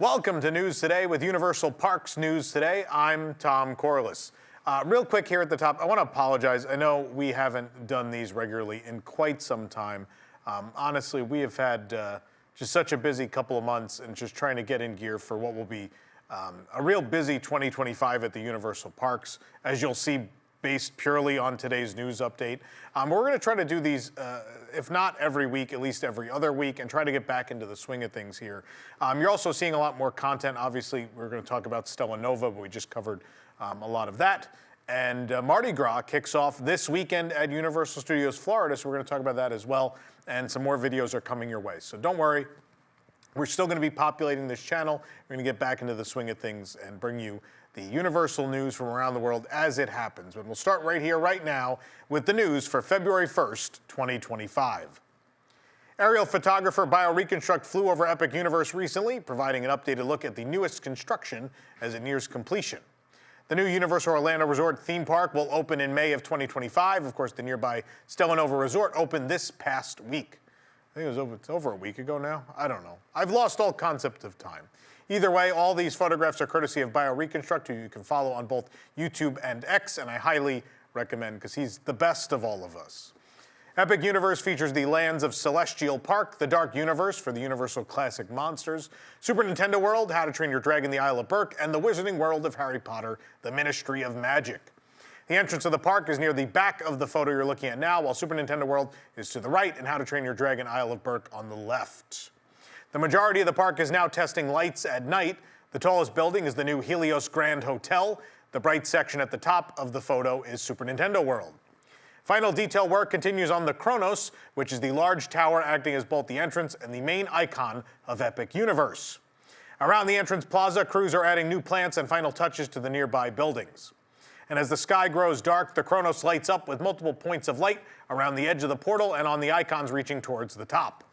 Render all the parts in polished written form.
Welcome to News Today with Universal Parks News Today. I'm Tom Corliss. Real quick here at the top, I want to apologize. I know we haven't done these regularly in quite some time. Honestly, we have had just such a busy couple of months and just trying to get in gear for what will be a real busy 2025 at the Universal Parks, as you'll see based purely on today's news update. We're going to try to do these, if not every week, at least every other week, and try to get back into the swing of things here. You're also seeing a lot more content. Obviously, we're going to talk about Stella Nova, but we just covered a lot of that. And Mardi Gras kicks off this weekend at Universal Studios Florida, so we're going to talk about that as well. And some more videos are coming your way. So don't worry. We're still going to be populating this channel. We're going to get back into the swing of things and bring you the Universal news from around the world as it happens. But we'll start right here, right now, with the news for February 1st, 2025. Aerial photographer BioReconstruct flew over Epic Universe recently, providing an updated look at the newest construction as it nears completion. The new Universal Orlando Resort theme park will open in May of 2025. Of course, the nearby Stella Nova Resort opened this past week. I think it's over a week ago now. I don't know. I've lost all concept of time. Either way, all these photographs are courtesy of BioReconstruct, who you can follow on both YouTube and X, and I highly recommend because he's the best of all of us. Epic Universe features the lands of Celestial Park, the Dark Universe for the Universal Classic Monsters, Super Nintendo World, How to Train Your Dragon, the Isle of Berk, and the Wizarding World of Harry Potter, the Ministry of Magic. The entrance of the park is near the back of the photo you're looking at now, while Super Nintendo World is to the right and How to Train Your Dragon, Isle of Berk on the left. The majority of the park is now testing lights at night. The tallest building is the new Helios Grand Hotel. The bright section at the top of the photo is Super Nintendo World. Final detail work continues on the Kronos, which is the large tower acting as both the entrance and the main icon of Epic Universe. Around the entrance plaza, crews are adding new plants and final touches to the nearby buildings. And as the sky grows dark, the Kronos lights up with multiple points of light around the edge of the portal and on the icons reaching towards the top.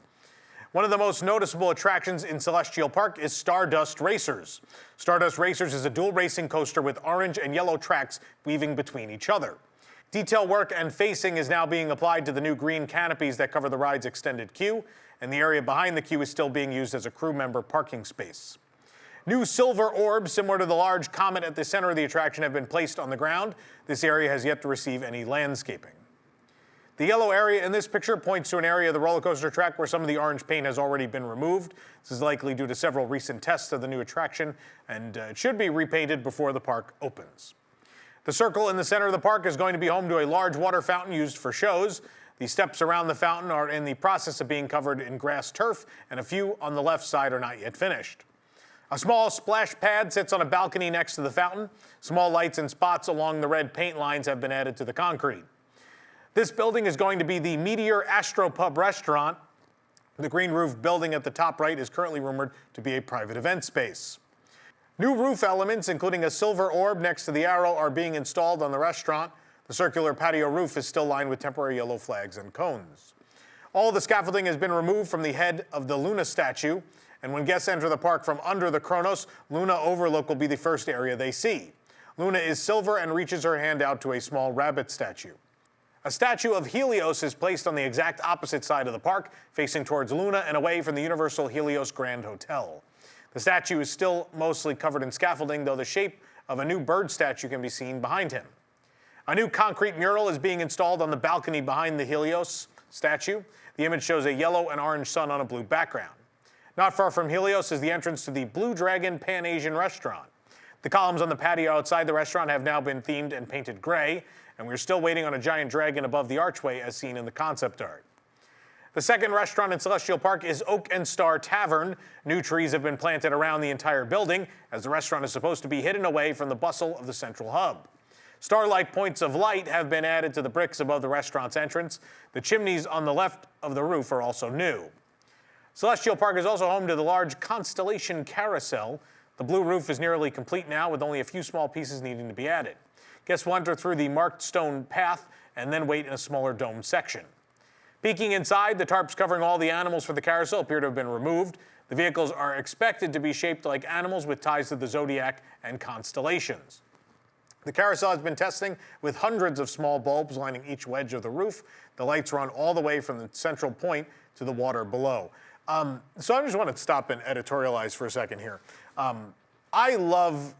One of the most noticeable attractions in Celestial Park is Stardust Racers. Stardust Racers is a dual racing coaster with orange and yellow tracks weaving between each other. Detail work and facing is now being applied to the new green canopies that cover the ride's extended queue, and the area behind the queue is still being used as a crew member parking space. New silver orbs, similar to the large comet at the center of the attraction, have been placed on the ground. This area has yet to receive any landscaping. The yellow area in this picture points to an area of the roller coaster track where some of the orange paint has already been removed. This is likely due to several recent tests of the new attraction, and it should be repainted before the park opens. The circle in the center of the park is going to be home to a large water fountain used for shows. The steps around the fountain are in the process of being covered in grass turf, and a few on the left side are not yet finished. A small splash pad sits on a balcony next to the fountain. Small lights and spots along the red paint lines have been added to the concrete. This building is going to be the Meteor Astropub restaurant. The green roof building at the top right is currently rumored to be a private event space. New roof elements, including a silver orb next to the arrow, are being installed on the restaurant. The circular patio roof is still lined with temporary yellow flags and cones. All the scaffolding has been removed from the head of the Luna statue, and when guests enter the park from under the Kronos, Luna Overlook will be the first area they see. Luna is silver and reaches her hand out to a small rabbit statue. A statue of Helios is placed on the exact opposite side of the park, facing towards Luna and away from the Universal Helios Grand Hotel. The statue is still mostly covered in scaffolding, though the shape of a new bird statue can be seen behind him. A new concrete mural is being installed on the balcony behind the Helios statue. The image shows a yellow and orange sun on a blue background. Not far from Helios is the entrance to the Blue Dragon Pan-Asian restaurant. The columns on the patio outside the restaurant have now been themed and painted gray, and we're still waiting on a giant dragon above the archway as seen in the concept art. The second restaurant in Celestial Park is Oak and Star Tavern. New trees have been planted around the entire building, as the restaurant is supposed to be hidden away from the bustle of the central hub. Starlight points of light have been added to the bricks above the restaurant's entrance. The chimneys on the left of the roof are also new. Celestial Park is also home to the large Constellation Carousel. The blue roof is nearly complete now, with only a few small pieces needing to be added. Guests will enter through the marked stone path and then wait in a smaller dome section. Peeking inside, the tarps covering all the animals for the carousel appear to have been removed. The vehicles are expected to be shaped like animals with ties to the zodiac and constellations. The carousel has been testing with hundreds of small bulbs lining each wedge of the roof. The lights run all the way from the central point to the water below. So I just want to stop and editorialize for a second here. I love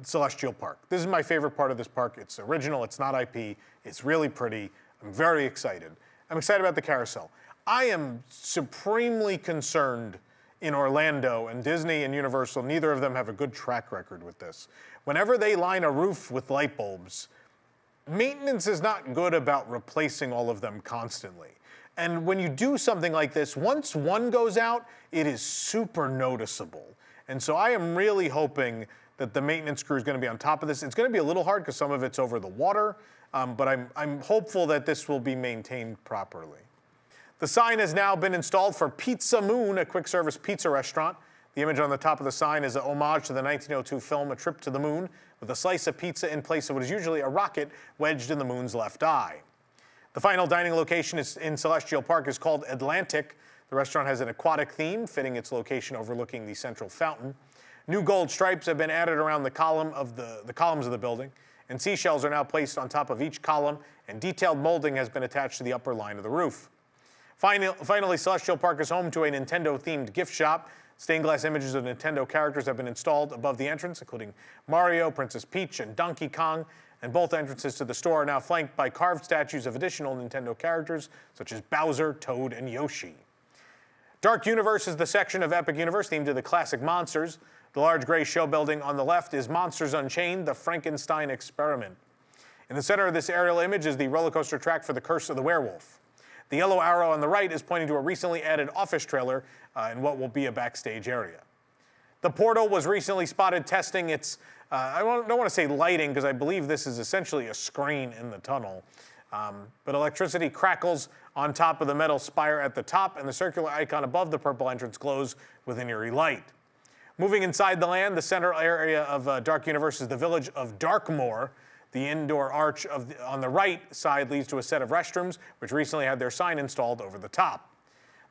Celestial Park. This is my favorite part of this park. It's original, it's not IP, it's really pretty. I'm very excited. I'm excited about the carousel. I am supremely concerned in Orlando, and Disney and Universal, neither of them have a good track record with this. Whenever they line a roof with light bulbs, maintenance is not good about replacing all of them constantly. And when you do something like this, once one goes out, it is super noticeable. And so I am really hoping that the maintenance crew is going to be on top of this. It's going to be a little hard because some of it's over the water, but I'm hopeful that this will be maintained properly. The sign has now been installed for Pizza Moon, a quick-service pizza restaurant. The image on the top of the sign is an homage to the 1902 film A Trip to the Moon, with a slice of pizza in place of what is usually a rocket wedged in the moon's left eye. The final dining location in Celestial Park is called Atlantic. The restaurant has an aquatic theme, fitting its location overlooking the central fountain. New gold stripes have been added around the columns of the building, and seashells are now placed on top of each column, and detailed molding has been attached to the upper line of the roof. Finally, Celestial Park is home to a Nintendo-themed gift shop. Stained glass images of Nintendo characters have been installed above the entrance, including Mario, Princess Peach, and Donkey Kong. And both entrances to the store are now flanked by carved statues of additional Nintendo characters, such as Bowser, Toad, and Yoshi. Dark Universe is the section of Epic Universe themed to the classic monsters. The large gray show building on the left is Monsters Unchained, the Frankenstein Experiment. In the center of this aerial image is the roller coaster track for The Curse of the Werewolf. The yellow arrow on the right is pointing to a recently added office trailer in what will be a backstage area. The portal was recently spotted testing its, I don't want to say lighting, because I believe this is essentially a screen in the tunnel. But electricity crackles on top of the metal spire at the top, and the circular icon above the purple entrance glows with an eerie light. Moving inside the land, the center area of Dark Universe is the village of Darkmoor. The indoor arch on the right side leads to a set of restrooms, which recently had their sign installed over the top.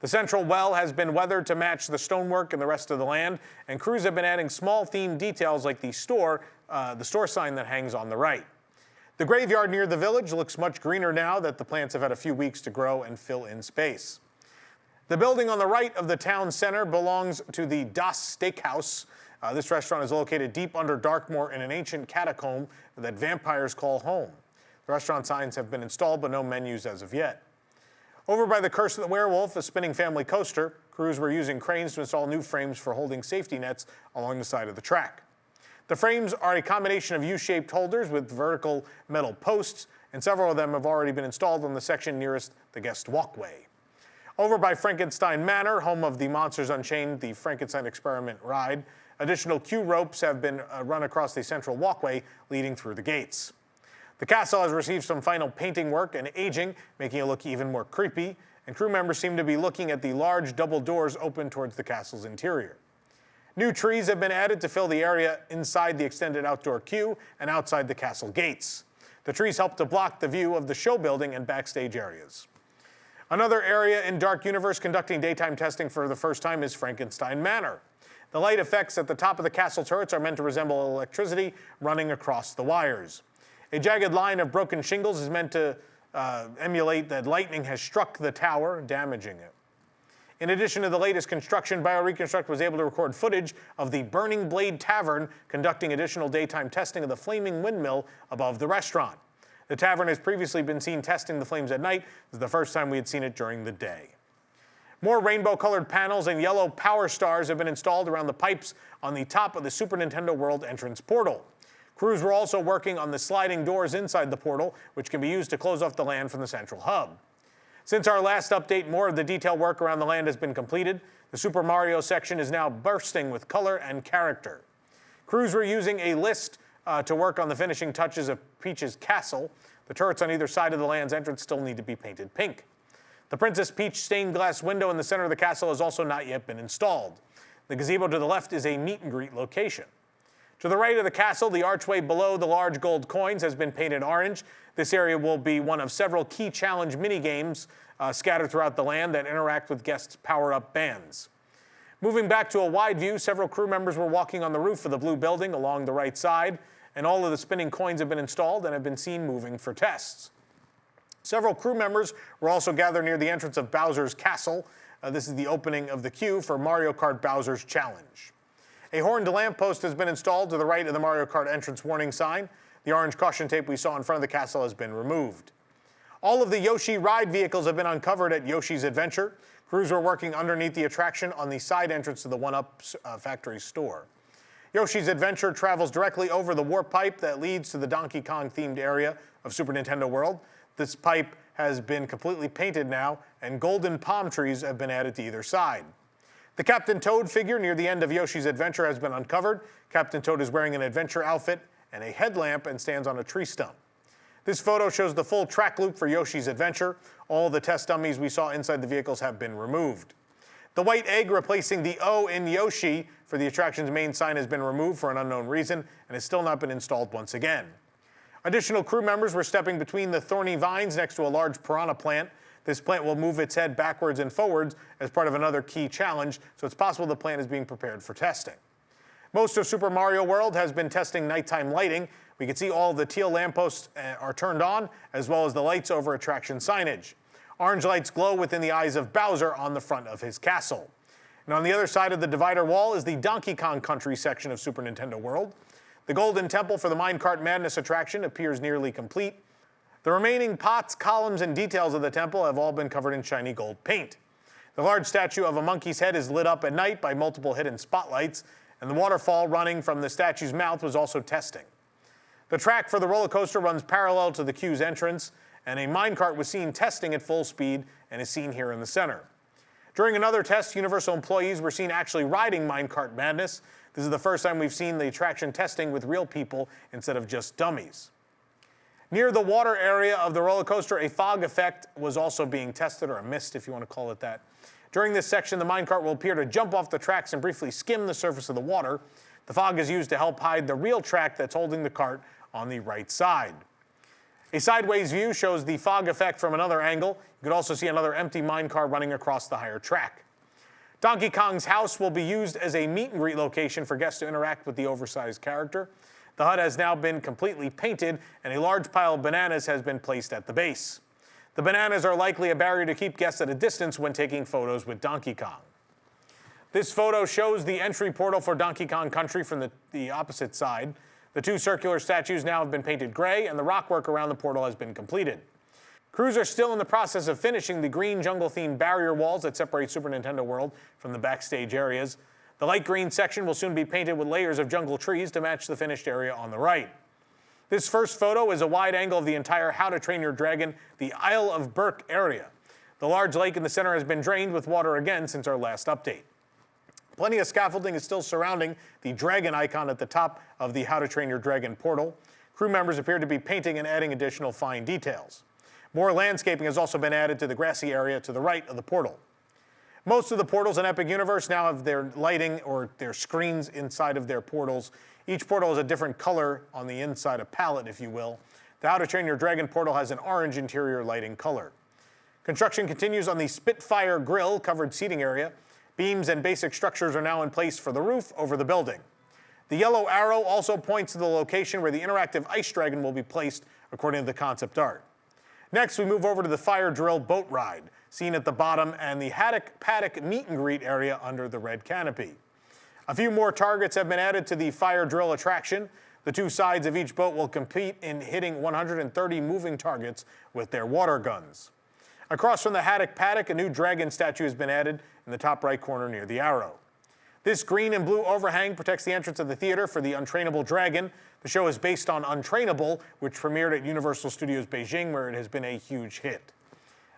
The central well has been weathered to match the stonework in the rest of the land, and crews have been adding small themed details like the store sign that hangs on the right. The graveyard near the village looks much greener now that the plants have had a few weeks to grow and fill in space. The building on the right of the town center belongs to the Das Steakhouse. This restaurant is located deep under Darkmoor in an ancient catacomb that vampires call home. The restaurant signs have been installed, but no menus as of yet. Over by the Curse of the Werewolf, a spinning family coaster, crews were using cranes to install new frames for holding safety nets along the side of the track. The frames are a combination of U-shaped holders with vertical metal posts, and several of them have already been installed on the section nearest the guest walkway. Over by Frankenstein Manor, home of the Monsters Unchained, the Frankenstein Experiment ride, additional queue ropes have been run across the central walkway leading through the gates. The castle has received some final painting work and aging, making it look even more creepy, and crew members seem to be looking at the large double doors open towards the castle's interior. New trees have been added to fill the area inside the extended outdoor queue and outside the castle gates. The trees help to block the view of the show building and backstage areas. Another area in Dark Universe conducting daytime testing for the first time is Frankenstein Manor. The light effects at the top of the castle turrets are meant to resemble electricity running across the wires. A jagged line of broken shingles is meant to emulate that lightning has struck the tower, damaging it. In addition to the latest construction, BioReconstruct was able to record footage of the Burning Blade Tavern conducting additional daytime testing of the flaming windmill above the restaurant. The tavern has previously been seen testing the flames at night. This is the first time we had seen it during the day. More rainbow-colored panels and yellow power stars have been installed around the pipes on the top of the Super Nintendo World entrance portal. Crews were also working on the sliding doors inside the portal, which can be used to close off the land from the central hub. Since our last update, more of the detail work around the land has been completed. The Super Mario section is now bursting with color and character. Crews were using a list to work on the finishing touches of Peach's castle. The turrets on either side of the land's entrance still need to be painted pink. The Princess Peach stained glass window in the center of the castle has also not yet been installed. The gazebo to the left is a meet and greet location. To the right of the castle, the archway below the large gold coins has been painted orange. This area will be one of several key challenge mini-games scattered throughout the land that interact with guests' power-up bands. Moving back to a wide view, several crew members were walking on the roof of the blue building along the right side, and all of the spinning coins have been installed and have been seen moving for tests. Several crew members were also gathered near the entrance of Bowser's castle. This is the opening of the queue for Mario Kart Bowser's Challenge. A horned lamppost has been installed to the right of the Mario Kart entrance warning sign. The orange caution tape we saw in front of the castle has been removed. All of the Yoshi ride vehicles have been uncovered at Yoshi's Adventure. Crews were working underneath the attraction on the side entrance to the 1UP factory store. Yoshi's Adventure travels directly over the warp pipe that leads to the Donkey Kong-themed area of Super Nintendo World. This pipe has been completely painted now, and golden palm trees have been added to either side. The Captain Toad figure near the end of Yoshi's Adventure has been uncovered. Captain Toad is wearing an adventure outfit and a headlamp and stands on a tree stump. This photo shows the full track loop for Yoshi's Adventure. All the test dummies we saw inside the vehicles have been removed. The white egg replacing the O in Yoshi for the attraction's main sign has been removed for an unknown reason and has still not been installed once again. Additional crew members were stepping between the thorny vines next to a large piranha plant. This plant will move its head backwards and forwards as part of another key challenge, so it's possible the plant is being prepared for testing. Most of Super Mario World has been testing nighttime lighting. We can see all of the teal lampposts are turned on, as well as the lights over attraction signage. Orange lights glow within the eyes of Bowser on the front of his castle. And on the other side of the divider wall is the Donkey Kong Country section of Super Nintendo World. The Golden Temple for the Minecart Madness attraction appears nearly complete. The remaining pots, columns, and details of the temple have all been covered in shiny gold paint. The large statue of a monkey's head is lit up at night by multiple hidden spotlights, and the waterfall running from the statue's mouth was also testing. The track for the roller coaster runs parallel to the queue's entrance, and a minecart was seen testing at full speed and is seen here in the center. During another test, Universal employees were seen actually riding Minecart Madness. This is the first time we've seen the attraction testing with real people instead of just dummies. Near the water area of the roller coaster, a fog effect was also being tested, or a mist if you want to call it that. During this section, the minecart will appear to jump off the tracks and briefly skim the surface of the water. The fog is used to help hide the real track that's holding the cart on the right side. A sideways view shows the fog effect from another angle. You could also see another empty minecart running across the higher track. Donkey Kong's house will be used as a meet and greet location for guests to interact with the oversized character. The hut has now been completely painted, and a large pile of bananas has been placed at the base. The bananas are likely a barrier to keep guests at a distance when taking photos with Donkey Kong. This photo shows the entry portal for Donkey Kong Country from the opposite side. The two circular statues now have been painted gray, and the rockwork around the portal has been completed. Crews are still in the process of finishing the green jungle-themed barrier walls that separate Super Nintendo World from the backstage areas. The light green section will soon be painted with layers of jungle trees to match the finished area on the right. This first photo is a wide angle of the entire How to Train Your Dragon, the Isle of Berk area. The large lake in the center has been drained with water again since our last update. Plenty of scaffolding is still surrounding the dragon icon at the top of the How to Train Your Dragon portal. Crew members appear to be painting and adding additional fine details. More landscaping has also been added to the grassy area to the right of the portal. Most of the portals in Epic Universe now have their lighting or their screens inside of their portals. Each portal is a different color on the inside, a palette, if you will. The How to Train Your Dragon portal has an orange interior lighting color. Construction continues on the Spitfire Grill covered seating area. Beams and basic structures are now in place for the roof over the building. The yellow arrow also points to the location where the interactive ice dragon will be placed according to the concept art. Next, we move over to the Fire Drill boat ride, seen at the bottom, and the Haddock Paddock meet and greet area under the red canopy. A few more targets have been added to the Fire Drill attraction. The two sides of each boat will compete in hitting 130 moving targets with their water guns. Across from the Haddock Paddock, a new dragon statue has been added in the top right corner near the arrow. This green and blue overhang protects the entrance of the theater for the Untrainable Dragon. The show is based on Untrainable, which premiered at Universal Studios Beijing, where it has been a huge hit.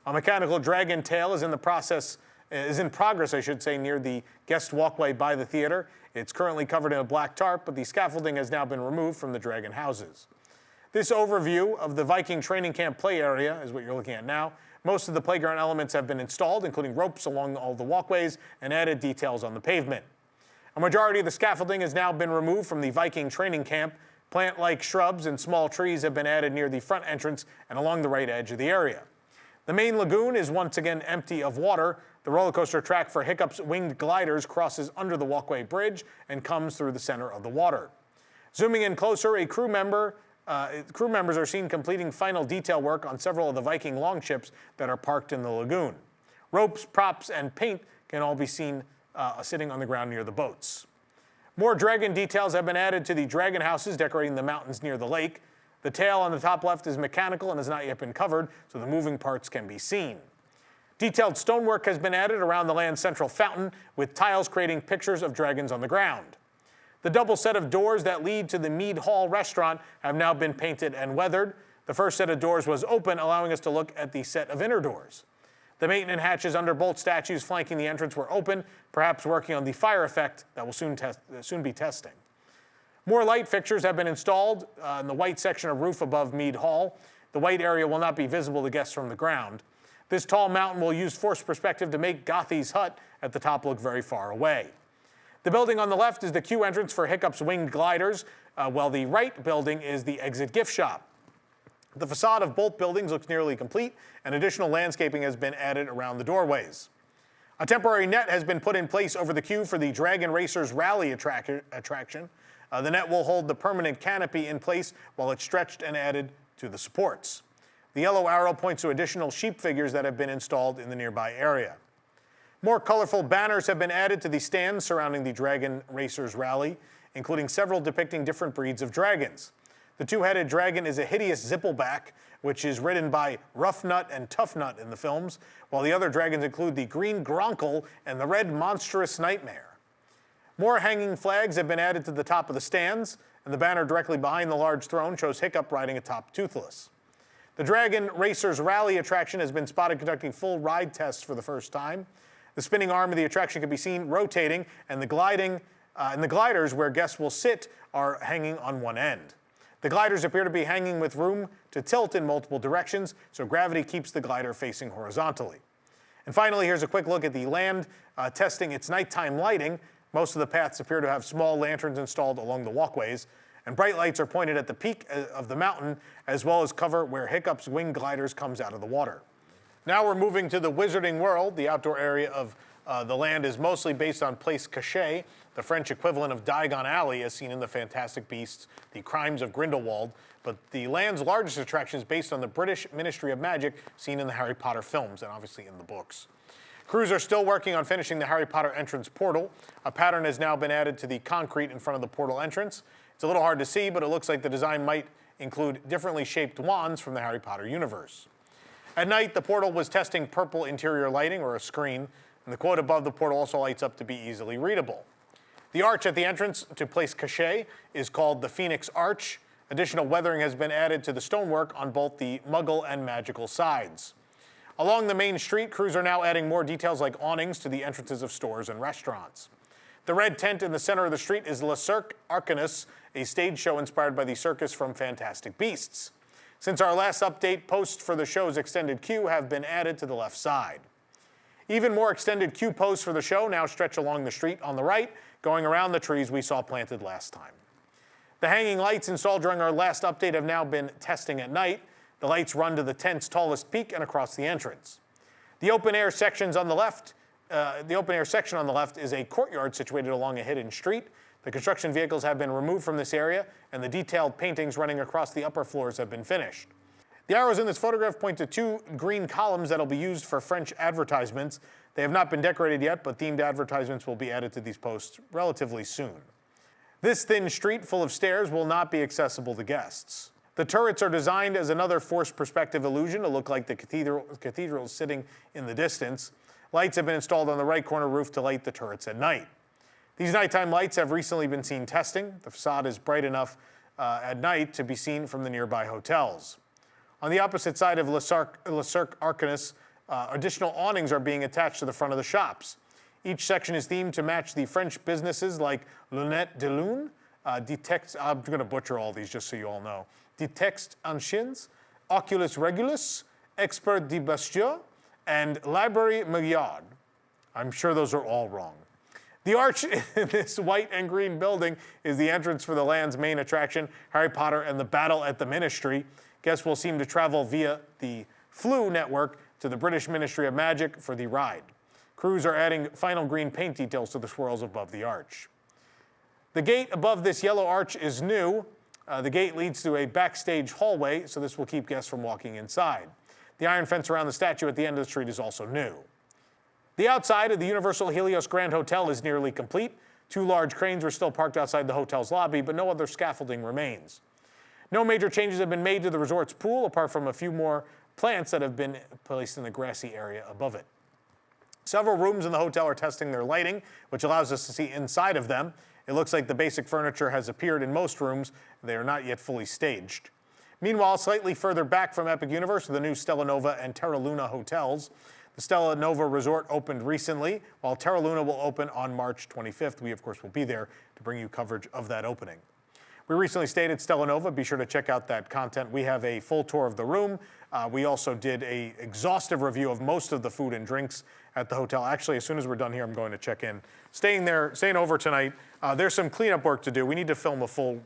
A mechanical dragon tail is in progress, I should say, near the guest walkway by the theater. It's currently covered in a black tarp, but the scaffolding has now been removed from the dragon houses. This overview of the Viking training camp play area is what you're looking at now. Most of the playground elements have been installed, including ropes along all the walkways and added details on the pavement. A majority of the scaffolding has now been removed from the Viking training camp. Plant-like shrubs and small trees have been added near the front entrance and along the right edge of the area. The main lagoon is once again empty of water. The roller coaster track for Hiccup's winged gliders crosses under the walkway bridge and comes through the center of the water. Zooming in closer, crew members are seen completing final detail work on several of the Viking longships that are parked in the lagoon. Ropes, props, and paint can all be seen sitting on the ground near the boats. More dragon details have been added to the dragon houses decorating the mountains near the lake. The tail on the top left is mechanical and has not yet been covered, so the moving parts can be seen. Detailed stonework has been added around the land's central fountain, with tiles creating pictures of dragons on the ground. The double set of doors that lead to the Mead Hall restaurant have now been painted and weathered. The first set of doors was open, allowing us to look at the set of inner doors. The maintenance hatches under both statues flanking the entrance were open, perhaps working on the fire effect that will soon be testing. More light fixtures have been installed in the white section of roof above Mead Hall. The white area will not be visible to guests from the ground. This tall mountain will use forced perspective to make Gothi's hut at the top look very far away. The building on the left is the queue entrance for Hiccup's winged gliders, while the right building is the exit gift shop. The facade of both buildings looks nearly complete, and additional landscaping has been added around the doorways. A temporary net has been put in place over the queue for the Dragon Racers Rally attraction. The net will hold the permanent canopy in place while it's stretched and added to the supports. The yellow arrow points to additional sheep figures that have been installed in the nearby area. More colorful banners have been added to the stands surrounding the Dragon Racers Rally, including several depicting different breeds of dragons. The two-headed dragon is a hideous zippleback, which is ridden by Rough Nut and Tough Nut in the films, while the other dragons include the Green Gronkel and the Red Monstrous Nightmare. More hanging flags have been added to the top of the stands, and the banner directly behind the large throne shows Hiccup riding atop Toothless. The Dragon Racers Rally attraction has been spotted conducting full ride tests for the first time. The spinning arm of the attraction can be seen rotating, and the gliders where guests will sit are hanging on one end. The gliders appear to be hanging with room to tilt in multiple directions, so gravity keeps the glider facing horizontally. And finally, here's a quick look at the land testing its nighttime lighting. Most of the paths appear to have small lanterns installed along the walkways, and bright lights are pointed at the peak of the mountain, as well as cover where Hiccup's winged gliders comes out of the water. Now we're moving to the Wizarding World. The outdoor area of the land is mostly based on Place Cachet, the French equivalent of Diagon Alley as seen in the Fantastic Beasts, The Crimes of Grindelwald, but the land's largest attraction is based on the British Ministry of Magic seen in the Harry Potter films and obviously in the books. Crews are still working on finishing the Harry Potter entrance portal. A pattern has now been added to the concrete in front of the portal entrance. It's a little hard to see, but it looks like the design might include differently shaped wands from the Harry Potter universe. At night, the portal was testing purple interior lighting, or a screen, and the quote above the portal also lights up to be easily readable. The arch at the entrance to Place Cachet is called the Phoenix Arch. Additional weathering has been added to the stonework on both the Muggle and magical sides. Along the main street, crews are now adding more details like awnings to the entrances of stores and restaurants. The red tent in the center of the street is Le Cirque Arcanus, a stage show inspired by the circus from Fantastic Beasts. Since our last update, posts for the show's extended queue have been added to the left side. Even more extended queue posts for the show now stretch along the street on the right, going around the trees we saw planted last time. The hanging lights installed during our last update have now been testing at night. The lights run to the tent's tallest peak and across the entrance. The open air section on the left is a courtyard situated along a hidden street. The construction vehicles have been removed from this area, and the detailed paintings running across the upper floors have been finished. The arrows in this photograph point to two green columns that will be used for French advertisements. They have not been decorated yet, but themed advertisements will be added to these posts relatively soon. This thin street full of stairs will not be accessible to guests. The turrets are designed as another forced perspective illusion to look like the cathedral is sitting in the distance. Lights have been installed on the right corner roof to light the turrets at night. These nighttime lights have recently been seen testing. The facade is bright enough at night to be seen from the nearby hotels. On the opposite side of Le Cirque Arcanus, additional awnings are being attached to the front of the shops. Each section is themed to match the French businesses like Lunette de Lune, I'm going to butcher all these just so you all know, Detexte Anciens, Oculus Regulus, Expert de Bastia, and Library Maillard. I'm sure those are all wrong. The arch in this white and green building is the entrance for the land's main attraction, Harry Potter and the Battle at the Ministry. Guests will seem to travel via the Floo network to the British Ministry of Magic for the ride. Crews are adding final green paint details to the swirls above the arch. The gate above this yellow arch is new. The gate leads to a backstage hallway, so this will keep guests from walking inside. The iron fence around the statue at the end of the street is also new. The outside of the Universal Helios Grand Hotel is nearly complete. 2 large cranes were still parked outside the hotel's lobby, but no other scaffolding remains. No major changes have been made to the resort's pool, apart from a few more plants that have been placed in the grassy area above it. Several rooms in the hotel are testing their lighting, which allows us to see inside of them. It looks like the basic furniture has appeared in most rooms. They are not yet fully staged. Meanwhile, slightly further back from Epic Universe are the new Stella Nova and Terra Luna hotels. The Stella Nova Resort opened recently, while Terra Luna will open on March 25th. We, of course, will be there to bring you coverage of that opening. We recently stayed at Stella Nova. Be sure to check out that content. We have a full tour of the room. We also did an exhaustive review of most of the food and drinks at the hotel. Actually, as soon as we're done here, I'm going to check in. Staying over tonight. There's some cleanup work to do. We need to film a full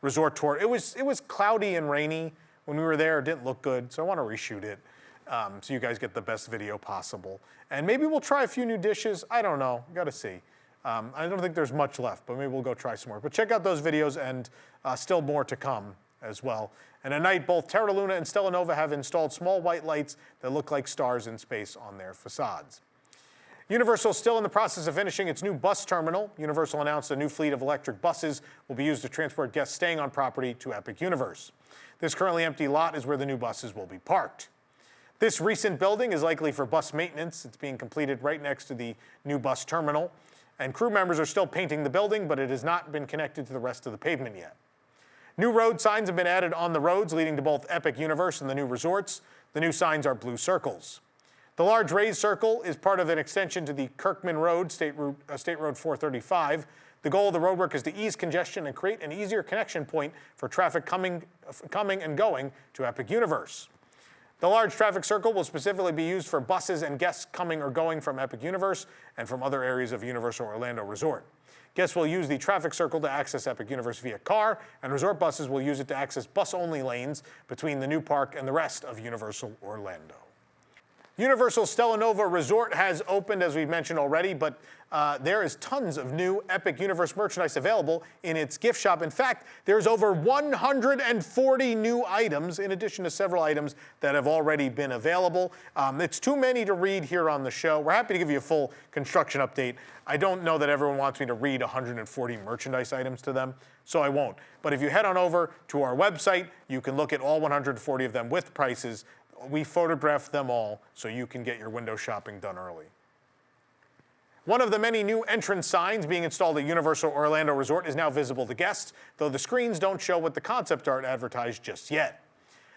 resort tour. It was cloudy and rainy when we were there. It didn't look good, so I want to reshoot it so you guys get the best video possible. And maybe we'll try a few new dishes. I don't know. Got to see. I don't think there's much left, but maybe we'll go try some more. But check out those videos, and still more to come as well. And at night, both Terra Luna and Stella Nova have installed small white lights that look like stars in space on their facades. Universal is still in the process of finishing its new bus terminal. Universal announced a new fleet of electric buses will be used to transport guests staying on property to Epic Universe. This currently empty lot is where the new buses will be parked. This recent building is likely for bus maintenance. It's being completed right next to the new bus terminal. And crew members are still painting the building, but it has not been connected to the rest of the pavement yet. New road signs have been added on the roads leading to both Epic Universe and the new resorts. The new signs are blue circles. The large raised circle is part of an extension to the Kirkman Road, State Road 435. The goal of the roadwork is to ease congestion and create an easier connection point for traffic coming and going to Epic Universe. The large traffic circle will specifically be used for buses and guests coming or going from Epic Universe and from other areas of Universal Orlando Resort. Guests will use the traffic circle to access Epic Universe via car, and resort buses will use it to access bus-only lanes between the new park and the rest of Universal Orlando. Universal Stella Nova Resort has opened, as we've mentioned already, but there is tons of new Epic Universe merchandise available in its gift shop. In fact, there's over 140 new items, in addition to several items that have already been available. It's too many to read here on the show. We're happy to give you a full construction update. I don't know that everyone wants me to read 140 merchandise items to them, so I won't. But if you head on over to our website, you can look at all 140 of them with prices. We photographed them all so you can get your window shopping done early. One of the many new entrance signs being installed at Universal Orlando Resort is now visible to guests, though the screens don't show what the concept art advertised just yet.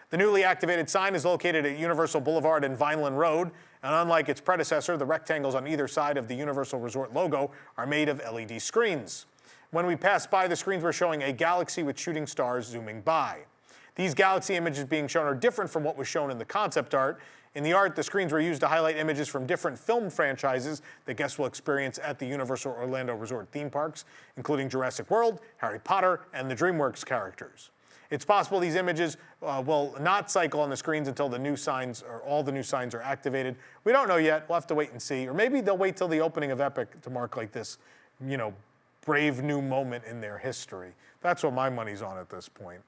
The newly activated sign is located at Universal Boulevard and Vineland Road, and unlike its predecessor, the rectangles on either side of the Universal Resort logo are made of LED screens. When we passed by, the screens were showing a galaxy with shooting stars zooming by. These galaxy images being shown are different from what was shown in the concept art. In the art, the screens were used to highlight images from different film franchises that guests will experience at the Universal Orlando Resort theme parks, including Jurassic World, Harry Potter, and the DreamWorks characters. It's possible these images will not cycle on the screens until the new signs or all the new signs are activated. We don't know yet. We'll have to wait and see. Or maybe they'll wait till the opening of Epic to mark like this, brave new moment in their history. That's what my money's on at this point.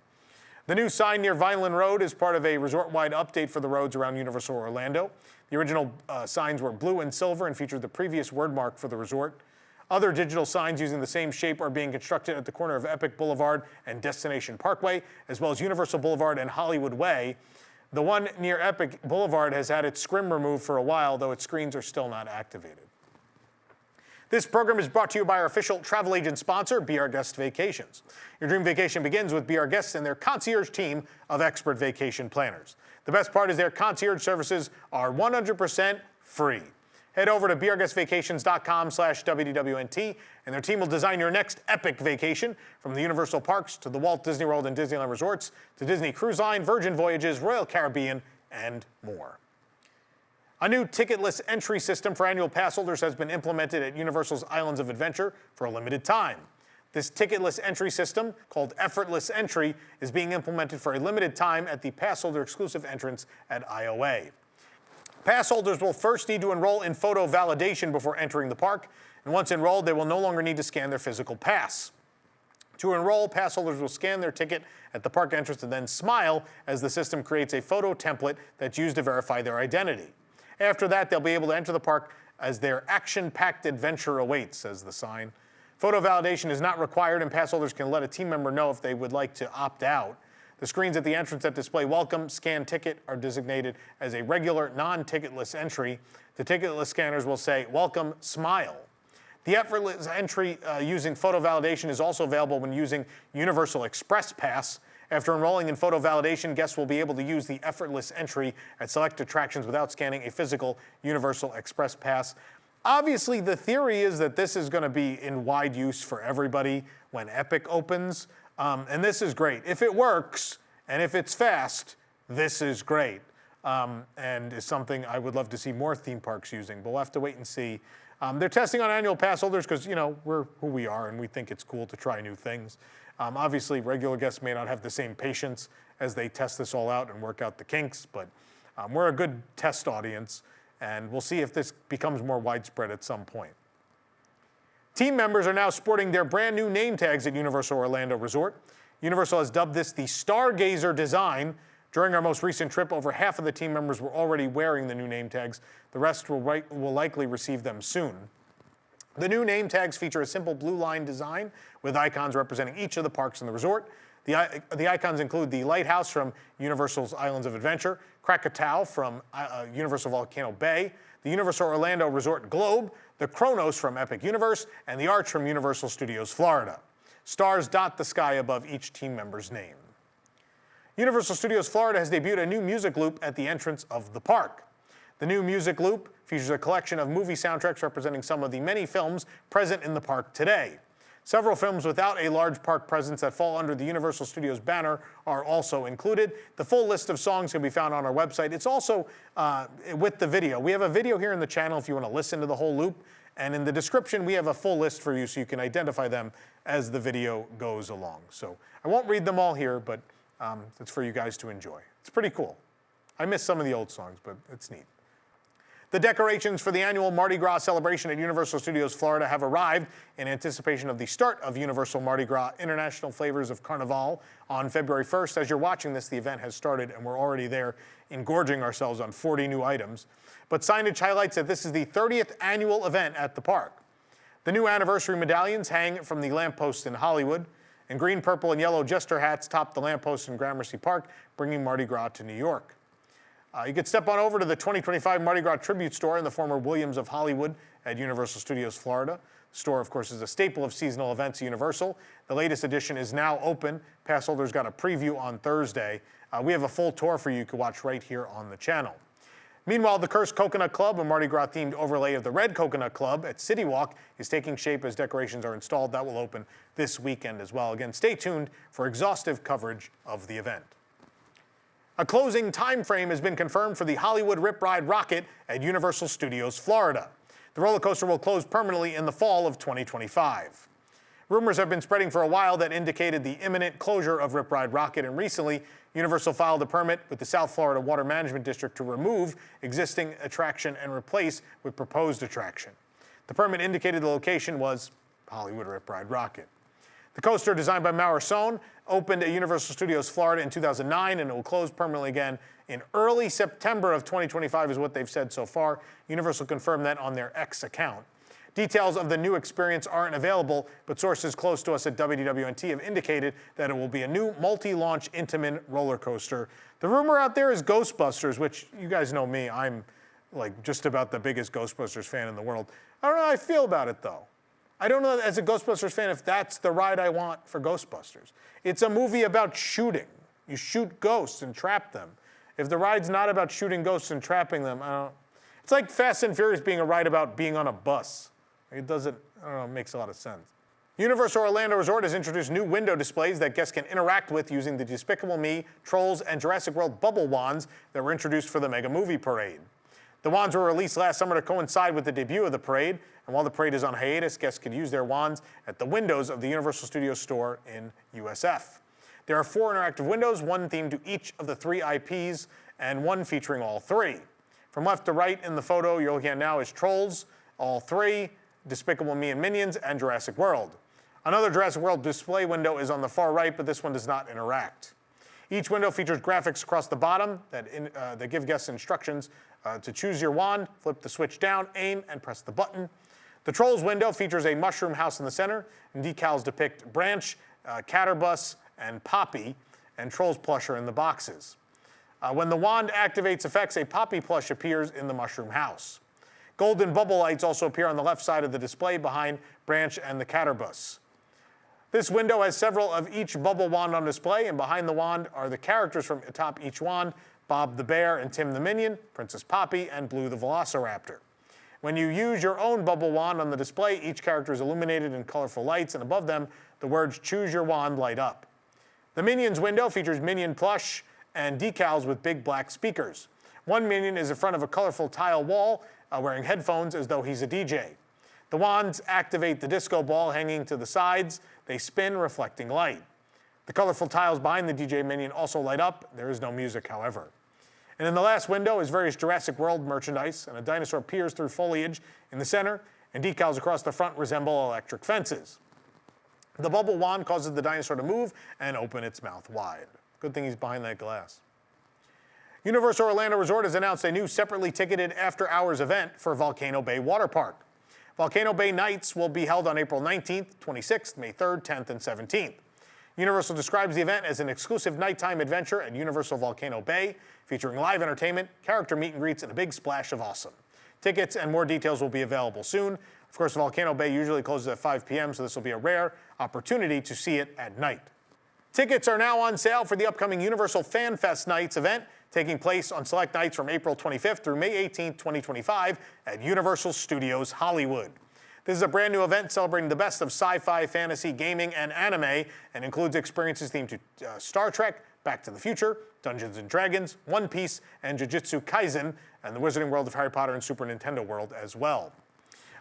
The new sign near Vineland Road is part of a resort-wide update for the roads around Universal Orlando. The original signs were blue and silver and featured the previous word mark for the resort. Other digital signs using the same shape are being constructed at the corner of Epic Boulevard and Destination Parkway, as well as Universal Boulevard and Hollywood Way. The one near Epic Boulevard has had its scrim removed for a while, though its screens are still not activated. This program is brought to you by our official travel agent sponsor, Be Our Guest Vacations. Your dream vacation begins with Be Our Guests and their concierge team of expert vacation planners. The best part is their concierge services are 100% free. Head over to beourguestvacations.com/WDWNT, and their team will design your next epic vacation, from the Universal Parks to the Walt Disney World and Disneyland Resorts to Disney Cruise Line, Virgin Voyages, Royal Caribbean, and more. A new ticketless entry system for annual pass holders has been implemented at Universal's Islands of Adventure for a limited time. This ticketless entry system, called Effortless Entry, is being implemented for a limited time at the pass holder exclusive entrance at IOA. Pass holders will first need to enroll in photo validation before entering the park, and once enrolled, they will no longer need to scan their physical pass. To enroll, pass holders will scan their ticket at the park entrance and then smile as the system creates a photo template that's used to verify their identity. After that, they'll be able to enter the park as their action-packed adventure awaits, says the sign. Photo validation is not required, and pass holders can let a team member know if they would like to opt out. The screens at the entrance that display welcome, scan ticket are designated as a regular, non-ticketless entry. The ticketless scanners will say, welcome, smile. The effortless entry using photo validation is also available when using Universal Express Pass. After enrolling in photo validation, guests will be able to use the effortless entry at select attractions without scanning a physical Universal Express Pass. Obviously, the theory is that this is going to be in wide use for everybody when Epic opens, and this is great. If it works, and if it's fast, this is great, and is something I would love to see more theme parks using, but we'll have to wait and see. They're testing on annual pass holders because, you know, we're who we are, and we think it's cool to try new things. Obviously, regular guests may not have the same patience as they test this all out and work out the kinks, but we're a good test audience, and we'll see if this becomes more widespread at some point. Team members are now sporting their brand new name tags at Universal Orlando Resort. Universal has dubbed this the Stargazer design. During our most recent trip, over half of the team members were already wearing the new name tags. The rest will likely receive them soon. The new name tags feature a simple blue line design with icons representing each of the parks in the resort. The icons include the Lighthouse from Universal's Islands of Adventure, Krakatoa from Universal Volcano Bay, the Universal Orlando Resort Globe, the Kronos from Epic Universe, and the Arch from Universal Studios Florida. Stars dot the sky above each team member's name. Universal Studios Florida has debuted a new music loop at the entrance of the park. The new music loop features a collection of movie soundtracks representing some of the many films present in the park today. Several films without a large park presence that fall under the Universal Studios banner are also included. The full list of songs can be found on our website. It's also with the video. We have a video here in the channel if you want to listen to the whole loop. And in the description, we have a full list for you so you can identify them as the video goes along. So I won't read them all here, but it's for you guys to enjoy. It's pretty cool. I miss some of the old songs, but it's neat. The decorations for the annual Mardi Gras celebration at Universal Studios Florida have arrived in anticipation of the start of Universal Mardi Gras International Flavors of Carnival on February 1st. As you're watching this, the event has started, and we're already there engorging ourselves on 40 new items. But signage highlights that this is the 30th annual event at the park. The new anniversary medallions hang from the lampposts in Hollywood, and green, purple, and yellow jester hats top the lampposts in Gramercy Park, bringing Mardi Gras to New York. You could step on over to the 2025 Mardi Gras Tribute Store in the former Williams of Hollywood at Universal Studios Florida. The store, of course, is a staple of seasonal events at Universal. The latest edition is now open. Pass holders got a preview on Thursday. We have a full tour for you. You can watch right here on the channel. Meanwhile, the Cursed Coconut Club, a Mardi Gras-themed overlay of the Red Coconut Club at City Walk, is taking shape as decorations are installed. That will open this weekend as well. Again, stay tuned for exhaustive coverage of the event. A closing time frame has been confirmed for the Hollywood Rip Ride Rockit at Universal Studios Florida. The roller coaster will close permanently in the fall of 2025. Rumors have been spreading for a while that indicated the imminent closure of Rip Ride Rockit, and recently Universal filed a permit with the South Florida Water Management District to remove existing attraction and replace with proposed attraction. The permit indicated the location was Hollywood Rip Ride Rockit. The coaster, designed by Maurer Sohn, opened at Universal Studios Florida in 2009, and it will close permanently again in early September of 2025 is what they've said so far. Universal confirmed that on their X account. Details of the new experience aren't available, but sources close to us at WDWNT have indicated that it will be a new multi-launch Intamin roller coaster. The rumor out there is Ghostbusters, which you guys know me, I'm like just about the biggest Ghostbusters fan in the world. I don't know how I feel about it though. I don't know as a Ghostbusters fan if that's the ride I want for Ghostbusters. It's a movie about shooting. You shoot ghosts and trap them. If the ride's not about shooting ghosts and trapping them, it's like Fast and Furious being a ride about being on a bus. It doesn't, I don't know, it makes a lot of sense. Universal Orlando Resort has introduced new window displays that guests can interact with using the Despicable Me, Trolls, and Jurassic World bubble wands that were introduced for the Mega Movie Parade. The wands were released last summer to coincide with the debut of the parade, and while the parade is on hiatus, guests can use their wands at the windows of the Universal Studios store in USF. There are 4 interactive windows, one themed to each of the 3 IPs, and one featuring all 3. From left to right in the photo you're looking at now is Trolls, all 3, Despicable Me and Minions, and Jurassic World. Another Jurassic World display window is on the far right, but this one does not interact. Each window features graphics across the bottom that give guests instructions to choose your wand, flip the switch down, aim, and press the button. The Trolls window features a mushroom house in the center, and decals depict Branch, Catterbus, and Poppy, and Trolls plush are in the boxes. When the wand activates effects, a Poppy plush appears in the mushroom house. Golden bubble lights also appear on the left side of the display behind Branch and the Catterbus. This window has several of each bubble wand on display, and behind the wand are the characters from atop each wand: Bob the Bear and Tim the Minion, Princess Poppy, and Blue the Velociraptor. When you use your own bubble wand on the display, each character is illuminated in colorful lights, and above them, the words "Choose Your Wand" light up. The Minions window features Minion plush and decals with big black speakers. One Minion is in front of a colorful tile wall, wearing headphones as though he's a DJ. The wands activate the disco ball hanging to the sides. They spin, reflecting light. The colorful tiles behind the DJ Minion also light up. There is no music, however. And in the last window is various Jurassic World merchandise, and a dinosaur peers through foliage in the center, and decals across the front resemble electric fences. The bubble wand causes the dinosaur to move and open its mouth wide. Good thing he's behind that glass. Universal Orlando Resort has announced a new separately ticketed after-hours event for Volcano Bay Water Park. Volcano Bay Nights will be held on April 19th, 26th, May 3rd, 10th, and 17th. Universal describes the event as an exclusive nighttime adventure at Universal Volcano Bay, featuring live entertainment, character meet and greets, and a big splash of awesome. Tickets and more details will be available soon. Of course, Volcano Bay usually closes at 5 p.m., so this will be a rare opportunity to see it at night. Tickets are now on sale for the upcoming Universal Fan Fest Nights event, taking place on select nights from April 25th through May 18th, 2025 at Universal Studios Hollywood. This is a brand new event celebrating the best of sci-fi, fantasy, gaming, and anime, and includes experiences themed to Star Trek, Back to the Future, Dungeons & Dragons, One Piece, and Jujutsu Kaisen, and the Wizarding World of Harry Potter and Super Nintendo World as well.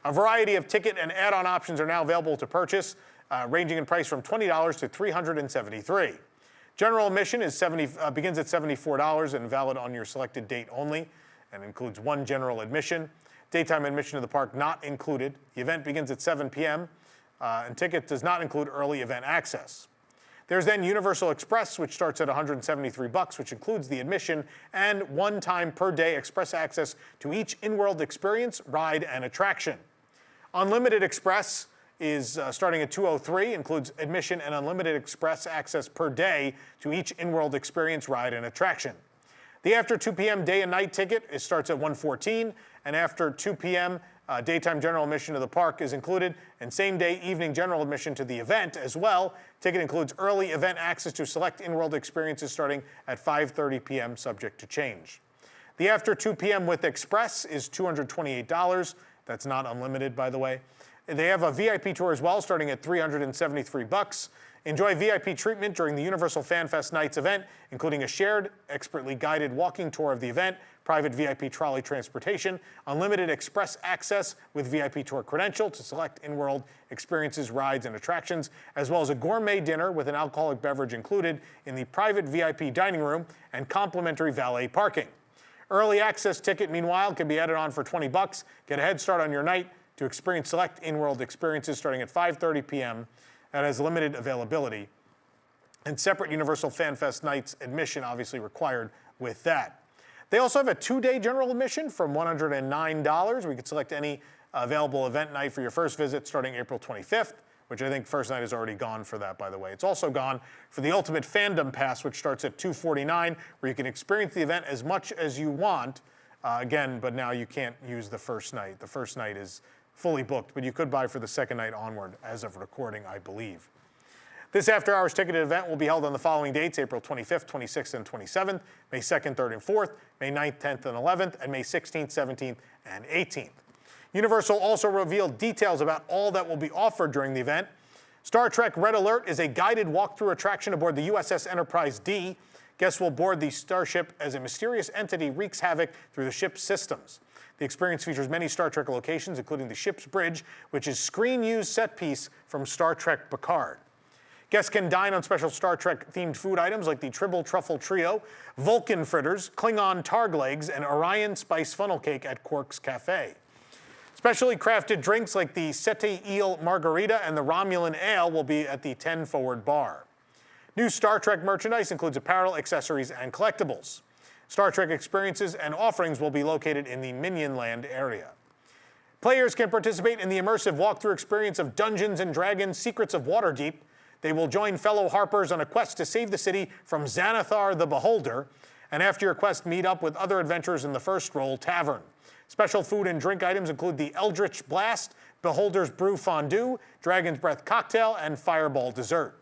A variety of ticket and add-on options are now available to purchase, ranging in price from $20 to $373. General admission begins at $74 and valid on your selected date only, and includes one general admission. Daytime admission to the park not included. The event begins at 7 p.m., and ticket does not include early event access. There's then Universal Express, which starts at $173, which includes the admission and one-time per day express access to each in-world experience, ride, and attraction. Unlimited Express is starting at $203, includes admission and unlimited express access per day to each in-world experience, ride, and attraction. The after 2 p.m. day and night ticket starts at $114, and after 2 p.m. Daytime general admission to the park is included, and same-day evening general admission to the event as well. Ticket includes early event access to select in-world experiences starting at 5:30 p.m., subject to change. The after 2 p.m. with Express is $228. That's not unlimited, by the way. They have a VIP tour as well, starting at $373. Enjoy VIP treatment during the Universal Fan Fest Nights event, including a shared, expertly guided walking tour of the event, private VIP trolley transportation, unlimited express access with VIP tour credential to select in-world experiences, rides, and attractions, as well as a gourmet dinner with an alcoholic beverage included in the private VIP dining room and complimentary valet parking. Early access ticket, meanwhile, can be added on for $20. Get a head start on your night to experience select in-world experiences starting at 5:30 p.m. That has limited availability, and separate Universal Fan Fest Nights admission obviously required with that. They also have a 2-day general admission from $109. We could select any available event night for your first visit starting April 25th, which I think first night is already gone for that, by the way. It's also gone for the Ultimate Fandom Pass, which starts at $249, where you can experience the event as much as you want. Again, but now you can't use the first night. The first night is fully booked, but you could buy for the second night onward as of recording, I believe. This after-hours ticketed event will be held on the following dates: April 25th, 26th, and 27th, May 2nd, 3rd, and 4th, May 9th, 10th, and 11th, and May 16th, 17th, and 18th. Universal also revealed details about all that will be offered during the event. Star Trek Red Alert is a guided walkthrough attraction aboard the USS Enterprise D. Guests will board the starship as a mysterious entity wreaks havoc through the ship's systems. The experience features many Star Trek locations, including the ship's bridge, which is screen-used set piece from Star Trek Picard. Guests can dine on special Star Trek-themed food items like the Tribble Truffle Trio, Vulcan Fritters, Klingon Targ Legs, and Orion Spice Funnel Cake at Quark's Cafe. Specially crafted drinks like the Sete Eel Margarita and the Romulan Ale will be at the 10 Forward Bar. New Star Trek merchandise includes apparel, accessories, and collectibles. Star Trek experiences and offerings will be located in the Vineland area. Players can participate in the immersive walkthrough experience of Dungeons & Dragons: Secrets of Waterdeep. They will join fellow Harpers on a quest to save the city from Xanathar the Beholder, and after your quest, meet up with other adventurers in the First Roll Tavern. Special food and drink items include the Eldritch Blast, Beholder's Brew Fondue, Dragon's Breath Cocktail, and Fireball Dessert.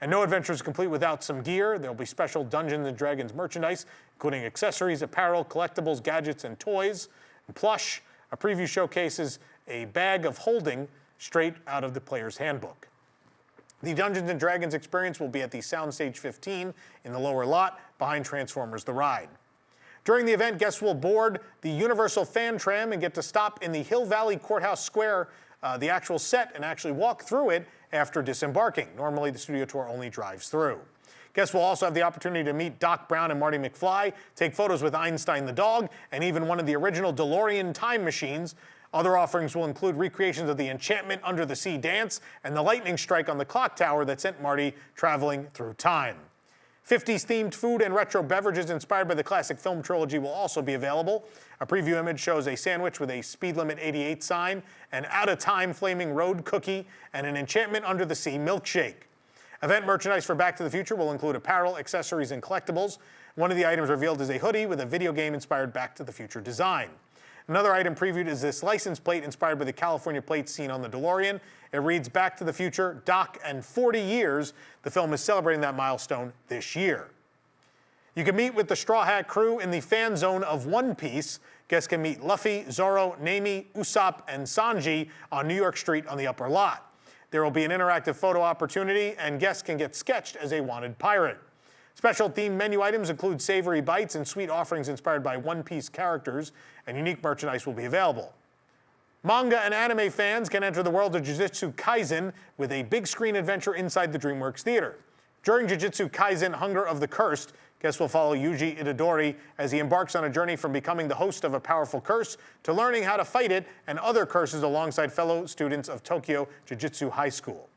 And no adventure is complete without some gear. There will be special Dungeons & Dragons merchandise, including accessories, apparel, collectibles, gadgets, and toys, and plush. A preview showcases a bag of holding straight out of the player's handbook. The Dungeons & Dragons experience will be at the Soundstage 15 in the lower lot, behind Transformers The Ride. During the event, guests will board the Universal Fan Tram and get to stop in the Hill Valley Courthouse Square, the actual set, and actually walk through it after disembarking. Normally, the studio tour only drives through. Guests will also have the opportunity to meet Doc Brown and Marty McFly, take photos with Einstein the dog, and even one of the original DeLorean time machines. Other offerings will include recreations of the Enchantment Under the Sea dance and the lightning strike on the clock tower that sent Marty traveling through time. 50s-themed food and retro beverages inspired by the classic film trilogy will also be available. A preview image shows a sandwich with a speed limit 88 sign, an out-of-time flaming road cookie, and an Enchantment Under the Sea milkshake. Event merchandise for Back to the Future will include apparel, accessories, and collectibles. One of the items revealed is a hoodie with a video game-inspired Back to the Future design. Another item previewed is this license plate inspired by the California plate seen on the DeLorean. It reads, "Back to the Future, Doc, and 40 years." The film is celebrating that milestone this year. You can meet with the Straw Hat crew in the fan zone of One Piece. Guests can meet Luffy, Zoro, Nami, Usopp, and Sanji on New York Street on the upper lot. There will be an interactive photo opportunity, and guests can get sketched as a wanted pirate. Special themed menu items include savory bites and sweet offerings inspired by One Piece characters, and unique merchandise will be available. Manga and anime fans can enter the world of Jujutsu Kaisen with a big screen adventure inside the DreamWorks Theater. During Jujutsu Kaisen Hunger of the Cursed, guests will follow Yuji Itadori as he embarks on a journey from becoming the host of a powerful curse to learning how to fight it and other curses alongside fellow students of Tokyo Jujutsu High School.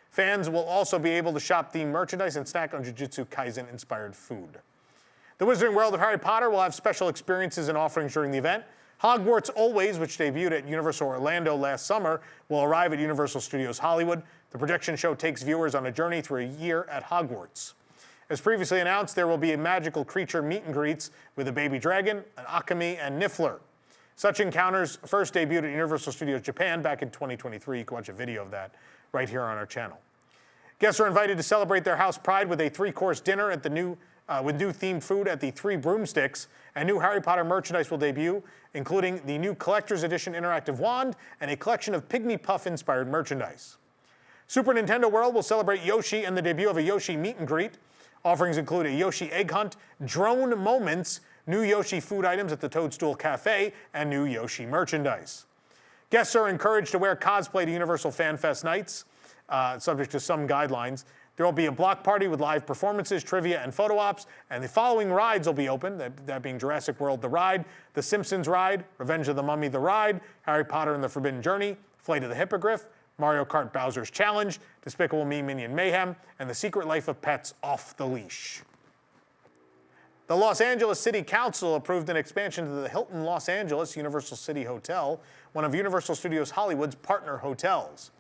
Fans will also be able to shop themed merchandise and snack on Jujutsu Kaisen-inspired food. The Wizarding World of Harry Potter will have special experiences and offerings during the event. Hogwarts Always, which debuted at Universal Orlando last summer, will arrive at Universal Studios Hollywood. The projection show takes viewers on a journey through a year at Hogwarts. As previously announced, there will be a magical creature meet and greets with a baby dragon, an Akame, and Niffler. Such encounters first debuted at Universal Studios Japan back in 2023. You can watch a video of that right here on our channel. Guests are invited to celebrate their house pride with a 3-course dinner at the with new themed food at the Three Broomsticks, and new Harry Potter merchandise will debut, including the new Collector's Edition interactive wand and a collection of Pygmy Puff-inspired merchandise. Super Nintendo World will celebrate Yoshi and the debut of a Yoshi meet and greet. Offerings include a Yoshi egg hunt, drone moments, new Yoshi food items at the Toadstool Cafe, and new Yoshi merchandise. Guests are encouraged to wear cosplay to Universal Fan Fest nights, subject to some guidelines. There will be a block party with live performances, trivia, and photo ops, and the following rides will be open, that being Jurassic World The Ride, The Simpsons Ride, Revenge of the Mummy The Ride, Harry Potter and the Forbidden Journey, Flight of the Hippogriff, Mario Kart Bowser's Challenge, Despicable Me Minion Mayhem, and The Secret Life of Pets Off the Leash. The Los Angeles City Council approved an expansion to the Hilton Los Angeles Universal City Hotel, one of Universal Studios Hollywood's partner hotels.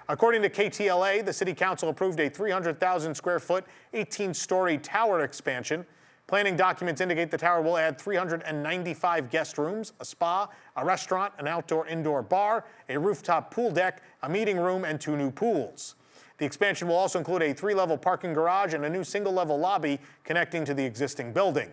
According to KTLA, the City Council approved a 300,000 square foot, 18-story tower expansion. Planning documents indicate the tower will add 395 guest rooms, a spa, a restaurant, an outdoor-indoor bar, a rooftop pool deck, a meeting room, and 2 new pools. The expansion will also include a 3-level parking garage and a new single-level lobby connecting to the existing building.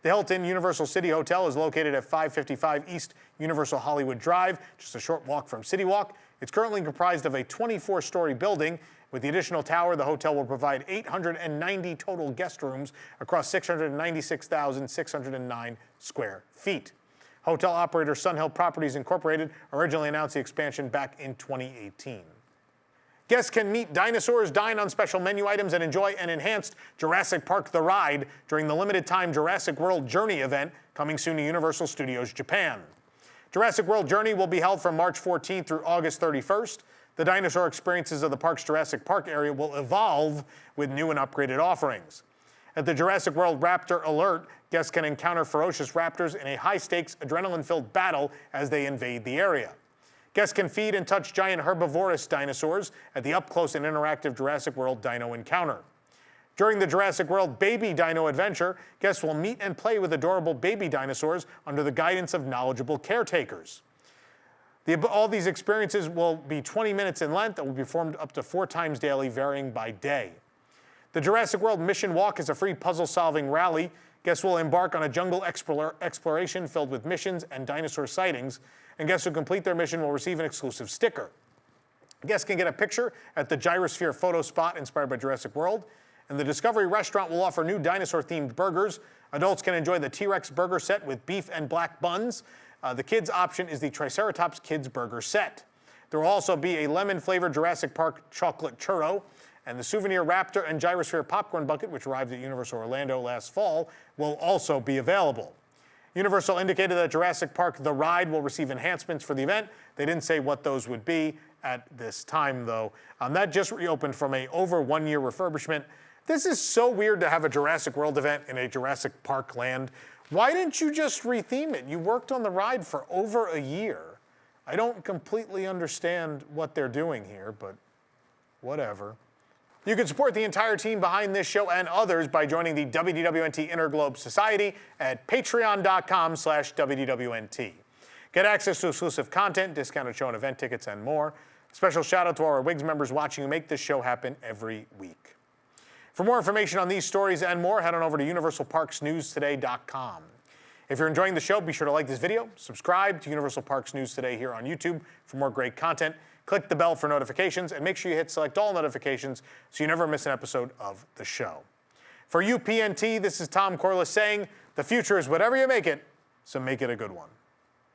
The Hilton Universal City Hotel is located at 555 East Universal Hollywood Drive, just a short walk from City Walk. It's currently comprised of a 24-story building. With the additional tower, the hotel will provide 890 total guest rooms across 696,609 square feet. Hotel operator Sunhill Properties Incorporated originally announced the expansion back in 2018. Guests can meet dinosaurs, dine on special menu items, and enjoy an enhanced Jurassic Park The Ride during the limited-time Jurassic World Journey event coming soon to Universal Studios Japan. Jurassic World Journey will be held from March 14th through August 31st. The dinosaur experiences of the park's Jurassic Park area will evolve with new and upgraded offerings. At the Jurassic World Raptor Alert, guests can encounter ferocious raptors in a high-stakes, adrenaline-filled battle as they invade the area. Guests can feed and touch giant herbivorous dinosaurs at the up-close and interactive Jurassic World Dino Encounter. During the Jurassic World Baby Dino Adventure, guests will meet and play with adorable baby dinosaurs under the guidance of knowledgeable caretakers. All these experiences will be 20 minutes in length and will be performed up to 4 times daily, varying by day. The Jurassic World Mission Walk is a free puzzle-solving rally. Guests will embark on a jungle exploration filled with missions and dinosaur sightings, and guests who complete their mission will receive an exclusive sticker. Guests can get a picture at the Gyrosphere photo spot inspired by Jurassic World, and the Discovery Restaurant will offer new dinosaur-themed burgers. Adults can enjoy the T-Rex burger set with beef and black buns. The kids' option is the Triceratops Kids Burger set. There will also be a lemon-flavored Jurassic Park chocolate churro, and the Souvenir Raptor and Gyrosphere popcorn bucket, which arrived at Universal Orlando last fall, will also be available. Universal indicated that Jurassic Park The Ride will receive enhancements for the event. They didn't say what those would be at this time, though. That just reopened from a over 1-year refurbishment. This is so weird to have a Jurassic World event in a Jurassic Park land. Why didn't you just retheme it? You worked on the ride for over a year. I don't completely understand what they're doing here, but whatever. You can support the entire team behind this show and others by joining the WDWNT Interglobe Society at patreon.com/WDWNT. Get access to exclusive content, discounted show and event tickets, and more. A special shout out to our WIGS members watching who make this show happen every week. For more information on these stories and more, head on over to universalparksnewstoday.com. If you're enjoying the show, be sure to like this video, subscribe to Universal Parks News Today here on YouTube for more great content. Click the bell for notifications, and make sure you hit select all notifications so you never miss an episode of the show. For UPNT, this is Tom Corliss saying, the future is whatever you make it, so make it a good one.